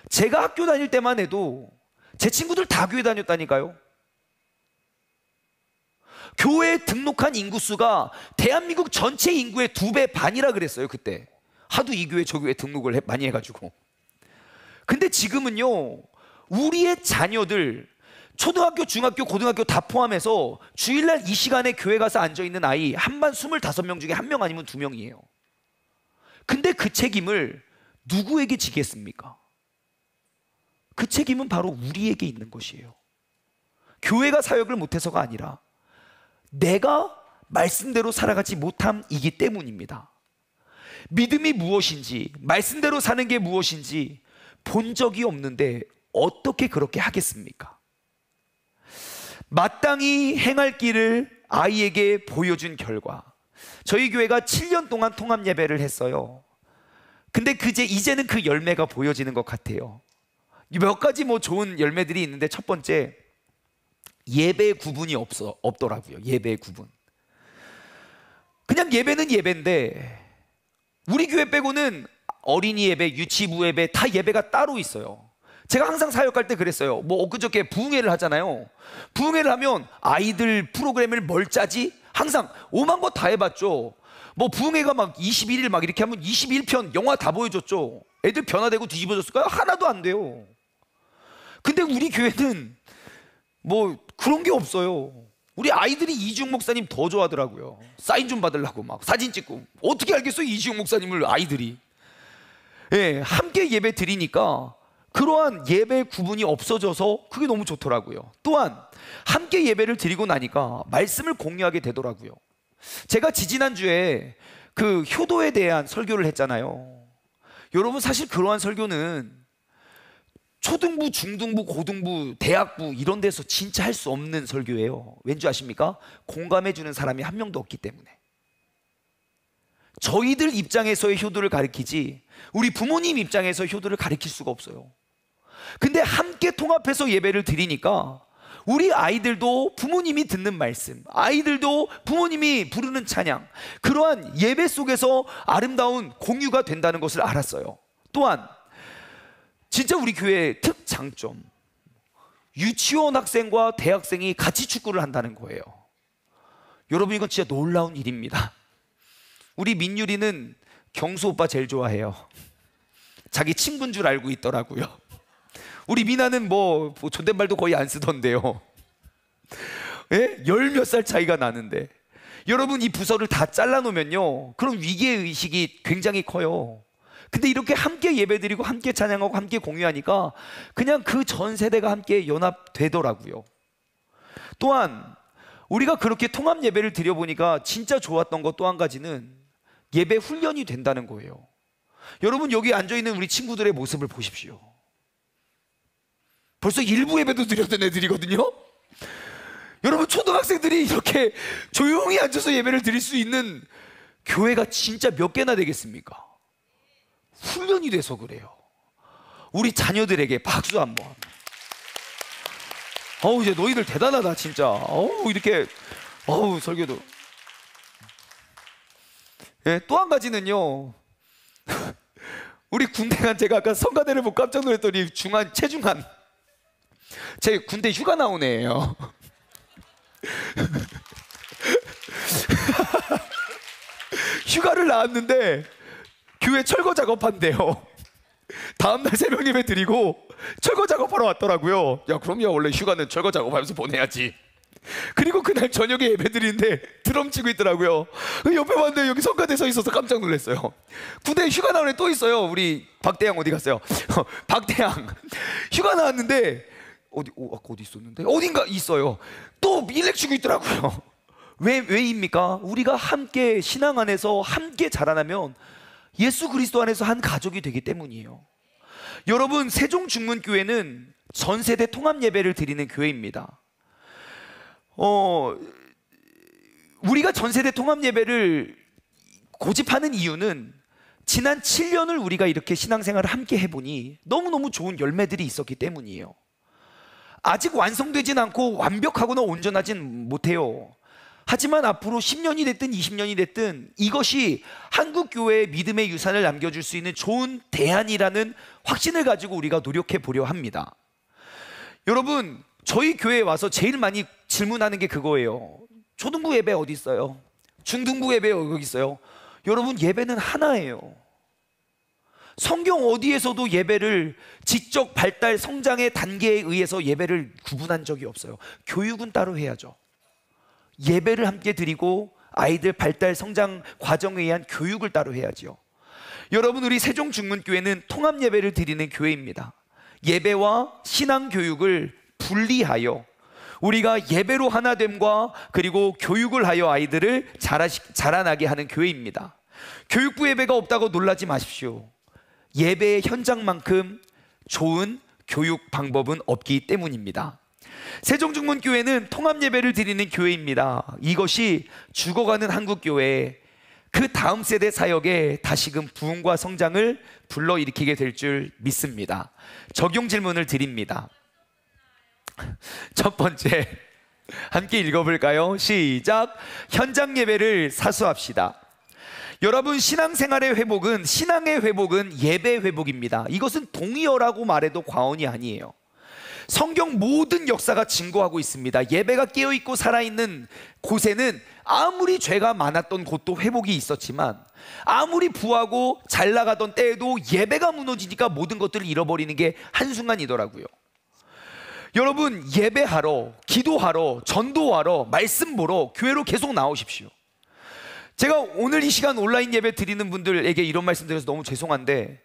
제가 학교 다닐 때만 해도 제 친구들 다 교회 다녔다니까요. 교회에 등록한 인구수가 대한민국 전체 인구의 2배 반이라 그랬어요. 그때 하도 이 교회 저 교회 등록을 많이 해가지고. 근데 지금은요, 우리의 자녀들 초등학교, 중학교, 고등학교 다 포함해서 주일날 이 시간에 교회 가서 앉아있는 아이 한반 25명 중에 1명 아니면 2명이에요. 근데 그 책임을 누구에게 지겠습니까? 그 책임은 바로 우리에게 있는 것이에요. 교회가 사역을 못해서가 아니라 내가 말씀대로 살아가지 못함이기 때문입니다. 믿음이 무엇인지, 말씀대로 사는 게 무엇인지 본 적이 없는데 어떻게 그렇게 하겠습니까? 마땅히 행할 길을 아이에게 보여준 결과, 저희 교회가 7년 동안 통합 예배를 했어요. 근데 이제는 그 열매가 보여지는 것 같아요. 몇 가지 좋은 열매들이 있는데, 첫 번째, 예배의 구분이 없더라고요. 예배의 구분. 그냥 예배는 예배인데 우리 교회 빼고는 어린이 예배, 유치부 예배 다 예배가 따로 있어요. 제가 항상 사역할 때 그랬어요. 엊그저께 부흥회를 하잖아요. 부흥회를 하면 아이들 프로그램을 뭘 짜지? 항상 오만 거 다 해봤죠. 부흥회가 막 21일 막 이렇게 하면 21편 영화 다 보여줬죠. 애들 변화되고 뒤집어졌을까요? 하나도 안 돼요. 근데 우리 교회는 뭐 그런 게 없어요. 우리 아이들이 이지용 목사님 더 좋아하더라고요. 사인 좀 받으려고 막 사진 찍고. 어떻게 알겠어요, 이지용 목사님을 아이들이. 예, 함께 예배 드리니까 그러한 예배 구분이 없어져서 그게 너무 좋더라고요. 또한 함께 예배를 드리고 나니까 말씀을 공유하게 되더라고요. 제가 지지난주에 그 효도에 대한 설교를 했잖아요. 여러분, 사실 그러한 설교는 초등부, 중등부, 고등부, 대학부 이런 데서 진짜 할 수 없는 설교예요. 왠지 아십니까? 공감해 주는 사람이 한 명도 없기 때문에. 저희들 입장에서의 효도를 가르치지 우리 부모님 입장에서 효도를 가르칠 수가 없어요. 근데 함께 통합해서 예배를 드리니까 우리 아이들도 부모님이 듣는 말씀, 아이들도 부모님이 부르는 찬양, 그러한 예배 속에서 아름다운 공유가 된다는 것을 알았어요. 또한 진짜 우리 교회의 특장점, 유치원 학생과 대학생이 같이 축구를 한다는 거예요. 여러분, 이건 진짜 놀라운 일입니다. 우리 민유리는 경수 오빠 제일 좋아해요. 자기 친구인 줄 알고 있더라고요. 우리 미나는 뭐 존댓말도 거의 안 쓰던데요. 예? 열 몇 살 차이가 나는데, 여러분, 이 부서를 다 잘라놓으면요, 그런 위기의식이 굉장히 커요. 근데 이렇게 함께 예배드리고 함께 찬양하고 함께 공유하니까 그냥 그 전 세대가 함께 연합되더라고요. 또한 우리가 그렇게 통합 예배를 드려보니까 진짜 좋았던 것 또 한 가지는 예배 훈련이 된다는 거예요. 여러분, 여기 앉아있는 우리 친구들의 모습을 보십시오. 벌써 일부 예배도 드렸던 애들이거든요. 여러분, 초등학생들이 이렇게 조용히 앉아서 예배를 드릴 수 있는 교회가 진짜 몇 개나 되겠습니까? 훈련이 돼서 그래요. 우리 자녀들에게 박수 한번. 어우, 이제 너희들 대단하다 진짜. 어우, 이렇게 어우, 설교도. 예, 또 한 가지는요, 우리 군대 간, 제가 아까 성가대를 보고 깜짝 놀랐더니 체중한 제 군대 휴가 나온 애예요. 휴가를 나왔는데 교회 철거 작업한대요. 다음날 새벽 예배 드리고 철거 작업하러 왔더라고요. 야, 그럼요, 원래 휴가는 철거 작업하면서 보내야지. 그리고 그날 저녁에 예배 드리는데 드럼 치고 있더라고요. 옆에 봤는데 여기 성가대 서 있어서 깜짝 놀랐어요. 군대 휴가 나온 애 또 있어요. 우리 박대양 어디 갔어요? 박대양 휴가 나왔는데 어디 있었는데? 어딘가 있어요. 또 일렉 치고 있더라고요. 왜입니까? 우리가 함께 신앙 안에서 함께 자라나면 예수 그리스도 안에서 한 가족이 되기 때문이에요. 여러분, 세종중문교회는 전세대 통합 예배를 드리는 교회입니다. 우리가 전세대 통합 예배를 고집하는 이유는 지난 7년을 우리가 이렇게 신앙생활을 함께 해보니 너무너무 좋은 열매들이 있었기 때문이에요. 아직 완성되진 않고 완벽하거나 온전하진 못해요. 하지만 앞으로 10년이 됐든 20년이 됐든 이것이 한국교회의 믿음의 유산을 남겨줄 수 있는 좋은 대안이라는 확신을 가지고 우리가 노력해 보려 합니다. 여러분, 저희 교회에 와서 제일 많이 질문하는 게 그거예요. 초등부 예배 어디 있어요? 중등부 예배 여기 있어요? 여러분, 예배는 하나예요. 성경 어디에서도 예배를 지적 발달 성장의 단계에 의해서 예배를 구분한 적이 없어요. 교육은 따로 해야죠. 예배를 함께 드리고 아이들 발달 성장 과정에 의한 교육을 따로 해야죠. 여러분, 우리 세종중문교회는 통합 예배를 드리는 교회입니다. 예배와 신앙 교육을 분리하여 우리가 예배로 하나됨과 그리고 교육을 하여 아이들을 자라나게 하는 교회입니다. 교육부 예배가 없다고 놀라지 마십시오. 예배의 현장만큼 좋은 교육 방법은 없기 때문입니다. 세종중문교회는 통합 예배를 드리는 교회입니다. 이것이 죽어가는 한국교회, 그 다음 세대 사역에 다시금 부흥과 성장을 불러일으키게 될 줄 믿습니다. 적용 질문을 드립니다. 첫 번째, 함께 읽어볼까요? 시작. 현장 예배를 사수합시다. 여러분, 신앙생활의 회복은, 신앙의 회복은 예배 회복입니다. 이것은 동의어라고 말해도 과언이 아니에요. 성경 모든 역사가 증거하고 있습니다. 예배가 깨어있고 살아있는 곳에는 아무리 죄가 많았던 곳도 회복이 있었지만, 아무리 부하고 잘 나가던 때에도 예배가 무너지니까 모든 것들을 잃어버리는 게 한순간이더라고요. 여러분 예배하러, 기도하러, 전도하러, 말씀 보러 교회로 계속 나오십시오. 제가 오늘 이 시간 온라인 예배 드리는 분들에게 이런 말씀 드려서 너무 죄송한데,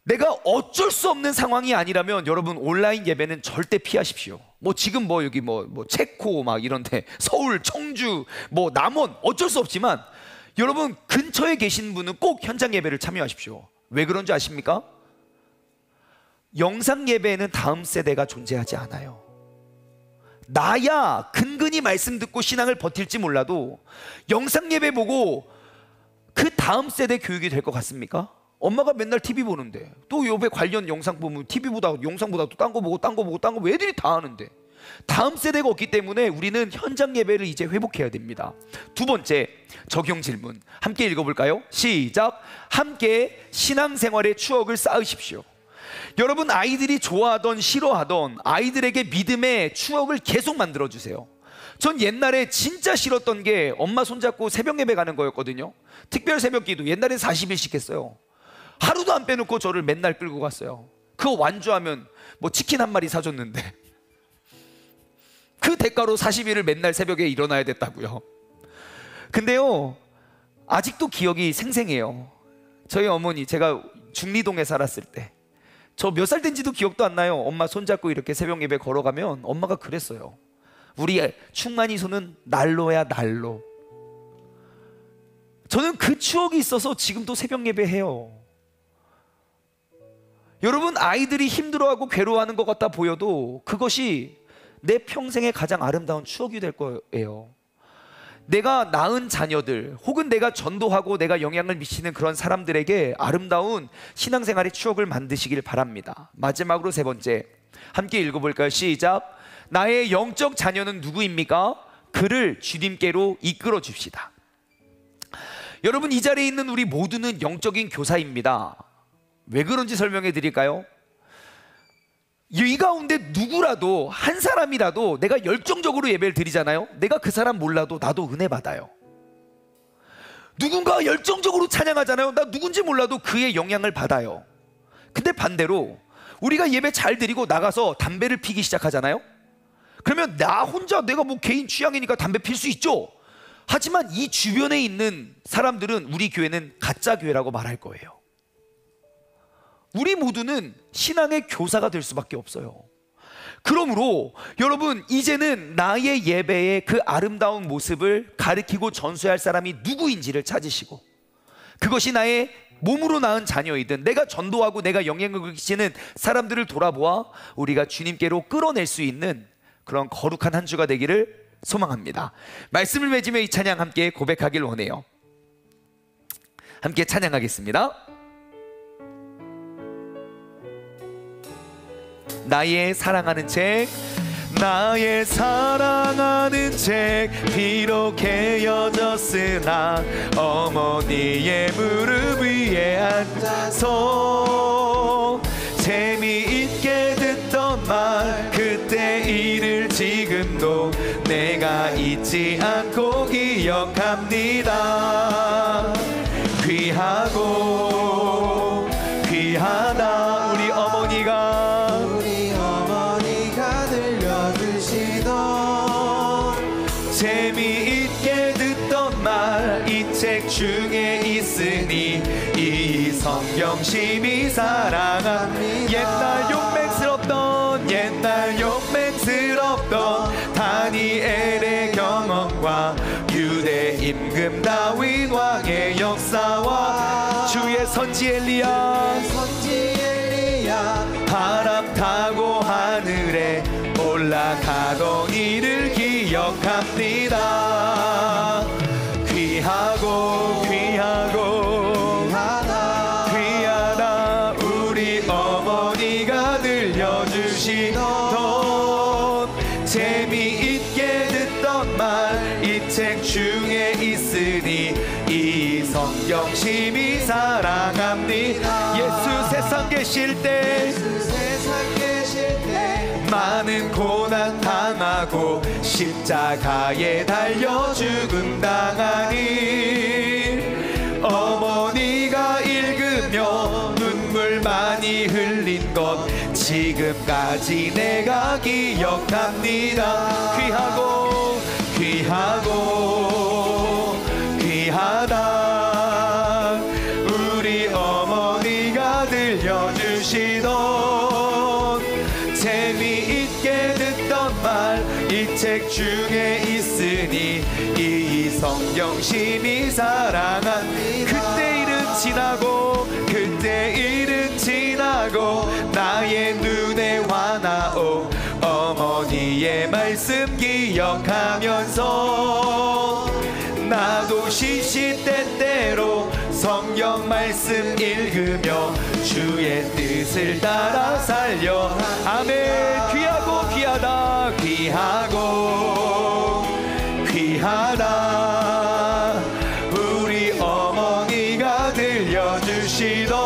내가 어쩔 수 없는 상황이 아니라면 여러분 온라인 예배는 절대 피하십시오. 뭐 지금 뭐 여기 뭐 체코 막 이런데, 서울, 청주, 뭐 남원, 어쩔 수 없지만 여러분 근처에 계신 분은 꼭 현장 예배를 참여하십시오. 왜 그런지 아십니까? 영상 예배에는 다음 세대가 존재하지 않아요. 나야 근근히 말씀 듣고 신앙을 버틸지 몰라도 영상 예배 보고 그 다음 세대 교육이 될 것 같습니까? 엄마가 맨날 TV 보는데 또 옆에 관련 영상 보면 TV보다 영상보다 또 딴 거 보고 딴 거 보고 딴 거 보고 애들이 다 하는데, 다음 세대가 없기 때문에 우리는 현장 예배를 이제 회복해야 됩니다. 두 번째 적용 질문 함께 읽어볼까요? 시작. 함께 신앙생활의 추억을 쌓으십시오. 여러분 아이들이 좋아하던 싫어하던 아이들에게 믿음의 추억을 계속 만들어주세요. 전 옛날에 진짜 싫었던 게 엄마 손잡고 새벽 예배 가는 거였거든요. 특별 새벽기도 옛날엔 40일씩 했어요. 하루도 안 빼놓고 저를 맨날 끌고 갔어요. 그거 완주하면 뭐 치킨 한 마리 사줬는데 그 대가로 40일을 맨날 새벽에 일어나야 됐다고요. 근데요 아직도 기억이 생생해요. 저희 어머니, 제가 중리동에 살았을 때 저 몇 살 된지도 기억도 안 나요. 엄마 손잡고 이렇게 새벽 예배 걸어가면 엄마가 그랬어요. 우리 충만이 손은 난로야 난로. 저는 그 추억이 있어서 지금도 새벽 예배 해요. 여러분 아이들이 힘들어하고 괴로워하는 것 같아 보여도 그것이 내 평생의 가장 아름다운 추억이 될 거예요. 내가 낳은 자녀들 혹은 내가 전도하고 내가 영향을 미치는 그런 사람들에게 아름다운 신앙생활의 추억을 만드시길 바랍니다. 마지막으로 세 번째 함께 읽어볼까요? 시작. 나의 영적 자녀는 누구입니까? 그를 주님께로 이끌어 줍시다. 여러분 이 자리에 있는 우리 모두는 영적인 교사입니다. 왜 그런지 설명해 드릴까요? 이 가운데 누구라도 한 사람이라도 내가 열정적으로 예배를 드리잖아요. 내가 그 사람 몰라도 나도 은혜 받아요. 누군가 열정적으로 찬양하잖아요. 나 누군지 몰라도 그의 영향을 받아요. 근데 반대로 우리가 예배 잘 드리고 나가서 담배를 피기 시작하잖아요. 그러면 나 혼자 내가 뭐 개인 취향이니까 담배 필 수 있죠. 하지만 이 주변에 있는 사람들은 우리 교회는 가짜 교회라고 말할 거예요. 우리 모두는 신앙의 교사가 될 수밖에 없어요. 그러므로 여러분 이제는 나의 예배의 그 아름다운 모습을 가르치고 전수할 사람이 누구인지를 찾으시고, 그것이 나의 몸으로 낳은 자녀이든 내가 전도하고 내가 영향을 끼치는 사람들을 돌아보아 우리가 주님께로 끌어낼 수 있는 그런 거룩한 한 주가 되기를 소망합니다. 말씀을 맺으며 이 찬양 함께 고백하길 원해요. 함께 찬양하겠습니다. 나의 사랑하는 책, 나의 사랑하는 책, 비록 헤어졌으나 어머니의 무릎 위에 앉아서 재미있게 듣던 말, 그때 일을 지금도 내가 잊지 않고 기억합니다. 귀하고 귀하다 우리 어머니가 재미있게 듣던 말, 이 책 중에 있으니 이 성경 심히 사랑합니다. 옛날 용맹스럽던 다니엘의 경험과 유대 임금 다윗 왕의 역사와 주의 선지 엘리야 바람 타고 하늘에 올라가던 이를 기억합니다. 귀하고 귀하다 우리 어머니가 들려주시던 재미있게 듣던 말, 이 책 중에 있으니 이 성경 심히 사랑합니다. 예수 세상 계실 때 많은 고난 당하고 십자가에 달려 죽음 당하니 어머니가 읽으며 눈물 많이 흘린 것 지금 지금까지 내가 기억합니다. 귀하고 귀하고 귀하다. 우리 어머니가 들려주시던 재미있게 듣던 말 이 책 중에 있으니 이 성경심이 사랑합니다. 그때 일은 지나고 그때 일은 지나고 나의 눈에 화나오 어머니의 말씀 기억하면서 나도 시시때때로 성경 말씀 읽으며 주의 뜻을 따라 살려. 아멘. 귀하고 귀하다. 귀하고 귀하다. 우리 어머니가 들려주시던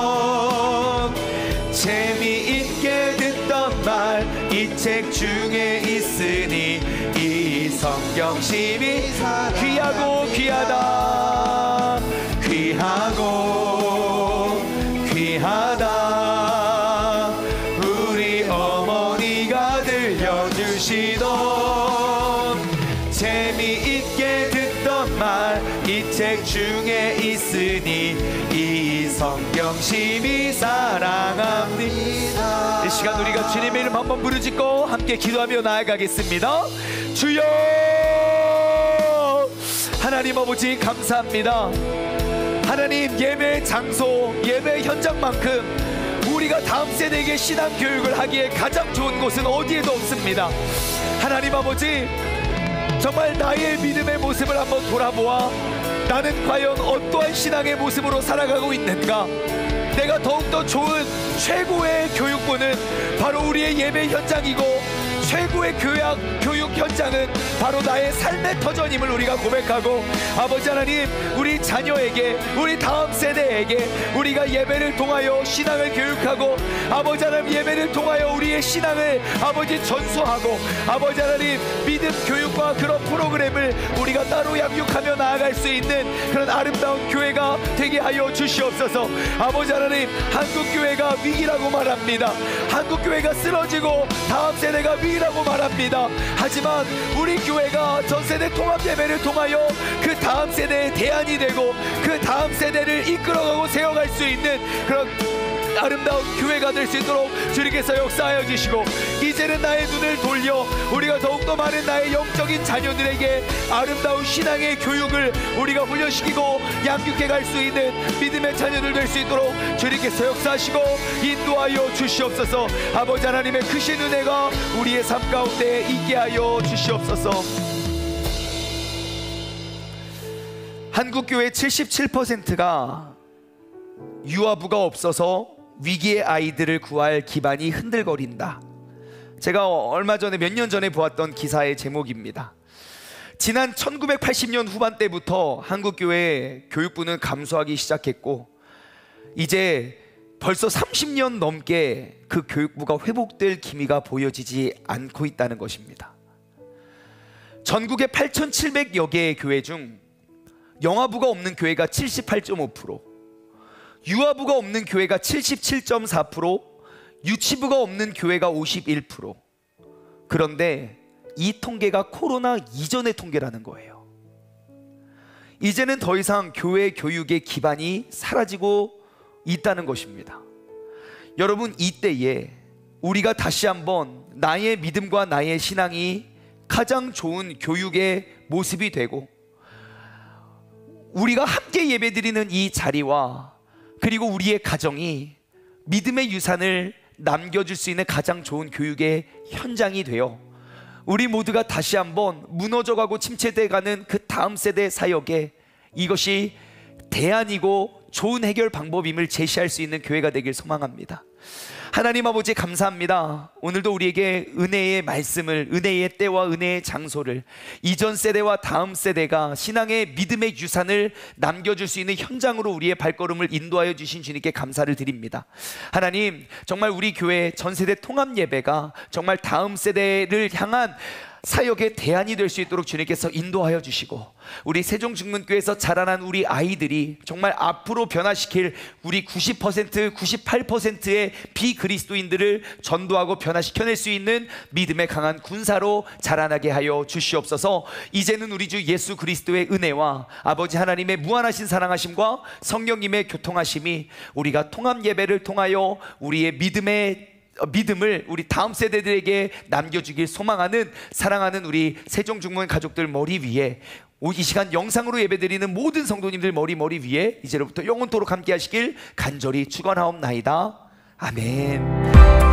재미있게 듣던 말 이 책 중에 있으니 이 성경심이 귀하고 귀하다. 귀하고 귀하다. 우리 어머니가 들려주시던 재미있게 듣던 말 이 책 중에 있으니 이 성경심이 사랑합니다. 이 시간 우리가 주님의 이름 한번 부르짖고 함께 기도하며 나아가겠습니다. 주여, 하나님 아버지 감사합니다. 하나님, 예배 장소, 예배 현장만큼 우리가 다음 세대에게 신앙 교육을 하기에 가장 좋은 곳은 어디에도 없습니다. 하나님 아버지, 정말 나의 믿음의 모습을 한번 돌아보아 나는 과연 어떠한 신앙의 모습으로 살아가고 있는가. 내가 더욱더 좋은 최고의 교육부는 바로 우리의 예배 현장이고 최고의 교육 현장은 바로 나의 삶의 터전임을 우리가 고백하고, 아버지 하나님, 우리 자녀에게, 우리 다음 세대에게 우리가 예배를 통하여 신앙을 교육하고, 아버지 하나님, 예배를 통하여 우리의 신앙을 아버지 전수하고, 아버지 하나님, 믿음 교육과 그런 프로그램을 우리가 따로 양육하며 나아갈 수 있는 그런 아름다운 교회가 되게 하여 주시옵소서. 아버지 하나님, 한국교회가 위기라고 말합니다. 한국교회가 쓰러지고 다음 세대가 위기라고 말합니다. 하지만 우리 교회가 전세대 통합예배를 통하여 그 다음 세대의 대안이 되고 그 다음 세대를 이끌어가고 세워갈 수 있는 그런 아름다운 교회가 될 수 있도록 주님께서 역사하여 주시고, 이제는 나의 눈을 돌려 우리가 더욱더 많은 나의 영적인 자녀들에게 아름다운 신앙의 교육을 우리가 훈련시키고 양육해 갈 수 있는 믿음의 자녀들 될 수 있도록 주님께서 역사하시고 인도하여 주시옵소서. 아버지 하나님의 크신 은혜가 우리의 삶 가운데 있게 하여 주시옵소서. 한국교회 77%가 유아부가 없어서 위기의 아이들을 구할 기반이 흔들거린다. 제가 얼마 전에, 몇 년 전에 보았던 기사의 제목입니다. 지난 1980년 후반때부터 한국교회 교육부는 감소하기 시작했고 이제 벌써 30년 넘게 그 교육부가 회복될 기미가 보여지지 않고 있다는 것입니다. 전국의 8,700여 개의 교회 중 영아부가 없는 교회가 78.5%, 유아부가 없는 교회가 77.4%, 유치부가 없는 교회가 51%. 그런데 이 통계가 코로나 이전의 통계라는 거예요. 이제는 더 이상 교회 교육의 기반이 사라지고 있다는 것입니다. 여러분, 이때에 우리가 다시 한번 나의 믿음과 나의 신앙이 가장 좋은 교육의 모습이 되고, 우리가 함께 예배드리는 이 자리와 그리고 우리의 가정이 믿음의 유산을 남겨줄 수 있는 가장 좋은 교육의 현장이 되어 우리 모두가 다시 한번 무너져가고 침체돼가는 그 다음 세대 사역에 이것이 대안이고 좋은 해결 방법임을 제시할 수 있는 교회가 되길 소망합니다. 하나님 아버지 감사합니다. 오늘도 우리에게 은혜의 말씀을, 은혜의 때와 은혜의 장소를, 이전 세대와 다음 세대가 신앙의 믿음의 유산을 남겨줄 수 있는 현장으로 우리의 발걸음을 인도하여 주신 주님께 감사를 드립니다. 하나님, 정말 우리 교회 전세대 통합 예배가 정말 다음 세대를 향한 사역의 대안이 될 수 있도록 주님께서 인도하여 주시고, 우리 세종중문교회에서 자라난 우리 아이들이 정말 앞으로 변화시킬 우리 90%, 98%의 비그리스도인들을 전도하고 변화시켜낼 수 있는 믿음의 강한 군사로 자라나게 하여 주시옵소서. 이제는 우리 주 예수 그리스도의 은혜와 아버지 하나님의 무한하신 사랑하심과 성령님의 교통하심이 우리가 통합 예배를 통하여 우리의 믿음을 우리 다음 세대들에게 남겨주길 소망하는, 사랑하는 우리 세종중문 가족들 머리 위에, 이 시간 영상으로 예배드리는 모든 성도님들 머리 위에 이제로부터 영원토록 함께 하시길 간절히 축원하옵나이다. 아멘.